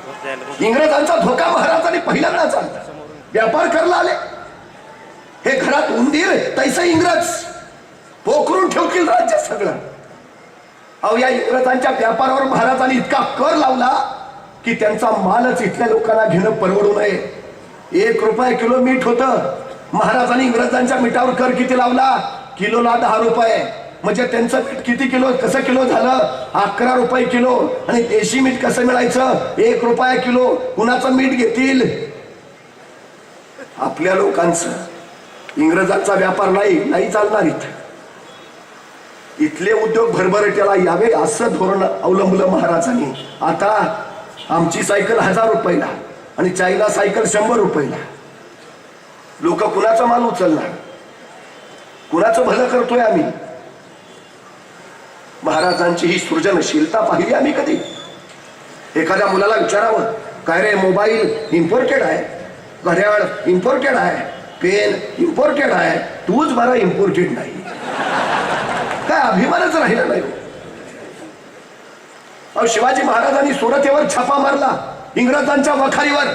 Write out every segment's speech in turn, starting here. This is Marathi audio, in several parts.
इंग्रजांचा धोका महाराजांनी पहिल्यांदाच आणला. व्यापार करायला आले, हे घरात उंदीर तैसे इंग्रज पोखरून ठेवतील राज्य सगळं. अहो या इंग्रजांच्या व्यापारावर महाराजांनी इतका कर लावला की त्यांचा मालच इथल्या लोकांना घेणं परवडू नये. 1 रुपया किलो मीठ होतं. महाराजांनी इंग्रजांच्या मिठावर कर किती लावला? किलोला 10 रुपये. म्हणजे त्यांचं मीठ किती किलो कसं किलो झालं? 11 रुपये किलो. आणि देशी मीठ कसं मिळायचं? 1 रुपया किलो. कुणाचं मीठ घेतील? आपल्या लोकांचं. इंग्रजांचा व्यापार नाही चालणार इथं. इथले उद्योग भरभराटीला यावे असं धोरण अवलंबलं महाराजांनी. आता आमची सायकल 1000 रुपयाला आणि चायना सायकल 100 रुपयाला. लोक कुणाचा माल उचलणार? कुणाचं भलं करतोय आम्ही? महाराजांची ही सृजनशीलता पाहिली आम्ही कधी? एखाद्या मुलाला विचारावं, काय रे मोबाईल इम्पोर्टेड आहे, घड्याळ इम्पोर्टेड आहे, पेन इम्पोर्टेड आहे, तूच बरा इम्पोर्टेड नाही. काय अभिमानच राहिला नाही. अहो शिवाजी महाराजांनी सुरतेवर छापा मारला इंग्रजांच्या वखारीवर.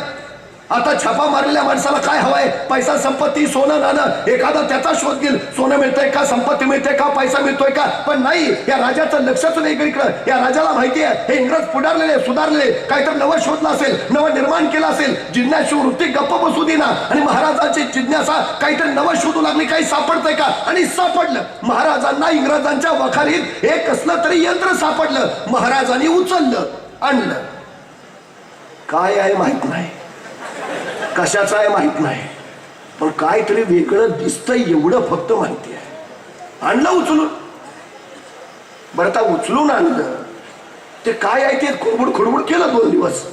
आता छापा मारलेल्या माणसाला काय हवंय? पैसा, संपत्ती, सोनं नाणं. एखादा त्याचा शोध घेईल, सोनं मिळतंय का, संपत्ती मिळते का, पैसा मिळतोय का. पण नाही, या राजाचं लक्षच नाही इकडं. या राजाला माहिती आहे हे इंग्रज पुढारलेले सुधारलेले काहीतरी नवं शोधलं असेल, नवं निर्माण केलं असेल. जिज्ञासू वृत्ती गप्प बसू देना आणि महाराजांची जिज्ञासा काहीतरी नवं शोधू लागली. काही सापडतंय का? आणि सापडलं. महाराजांना इंग्रजांच्या वखारीत एक कसलं तरी यंत्र सापडलं. महाराजांनी उचललं, आणलं. काय आहे माहित नाही, कशाचं आहे माहित नाही, पण काहीतरी वेगळं दिसतंय एवढं फक्त माहिती आहे. आणलं उचलून. बरं आता उचलून आणलं ते काय आहे ते खुडबुड केलं 2 दिवस.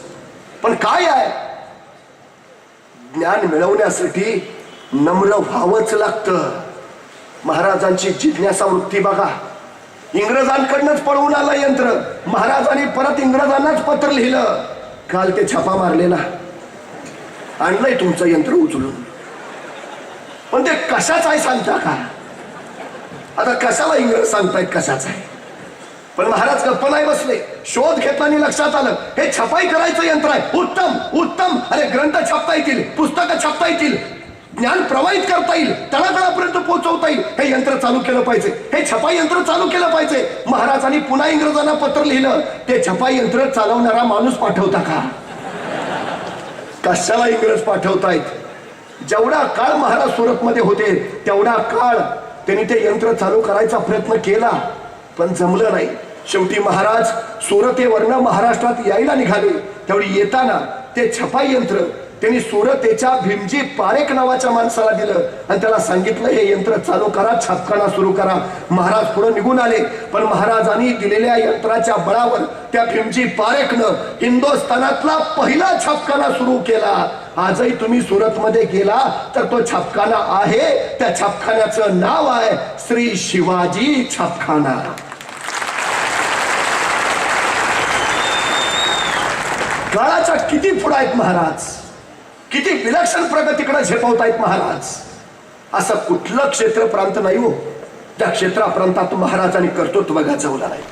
पण काय आहे? ज्ञान मिळवण्यासाठी नम्र व्हावंच लागतं. महाराजांची जिज्ञासा वृत्ती बघा. इंग्रजांकडनंच पळवून आलं यंत्र. महाराजांनी परत इंग्रजांनाच पत्र लिहिलं. काल ते छापा मारलेला आणलंय तुमचं यंत्र उचलून. पण ते कशाच आहे सांगता का? आता कशाला इंग्रज सांगतायत कशाच आहे? पण महाराज गप्प नाही बसले. शोध घेताना लक्षात आलं हे छपाई करायचं यंत्र आहे. उत्तम उत्तम. अरे ग्रंथ छापता येतील, पुस्तकं छापता येतील, ज्ञान प्रवाहित करता येईल, तळागाळापर्यंत पोहोचवता येईल. हे यंत्र चालू केलं पाहिजे, हे छपाई यंत्र चालू केलं पाहिजे. महाराजांनी पुन्हा इंग्रजांना पत्र लिहिलं. ते छपाई यंत्र चालवणारा माणूस पाठवता का? कशाला इंग्रज पाठवतायत? जेवढा काळ महाराज सुरतमध्ये होते तेवढा काळ त्यांनी ते यंत्र चालू करायचा प्रयत्न केला, पण जमलं नाही. शेवटी महाराज सुरतेवरनं महाराष्ट्रात यायला निघाले. तेवढी येताना ते छपाई यंत्र त्यांनी सुरतेच्या भीमजी पारेख नावाच्या माणसाला दिलं आणि त्याला सांगितलं हे यंत्र चालू करा, छापखाना सुरू करा. महाराज पुढे निघून आले. पण महाराजांनी दिलेल्या यंत्राच्या बळावर त्या भीमजी पारेखनं हिंदुस्थानातला पहिला छापखाना सुरू केला. आजही तुम्ही सुरतमध्ये गेला तर तो छापखाना आहे. त्या छापखान्याचं नाव आहे श्री शिवाजी छापखाना. काळाच्या किती पुढे आहेत महाराज, किती विलक्षण प्रगतीकडे झेपावतायत महाराज. असं कुठलं क्षेत्र प्रांत नाही हो त्या क्षेत्राप्रांतात महाराजांनी कर्तृत्व गाजवलं नाही.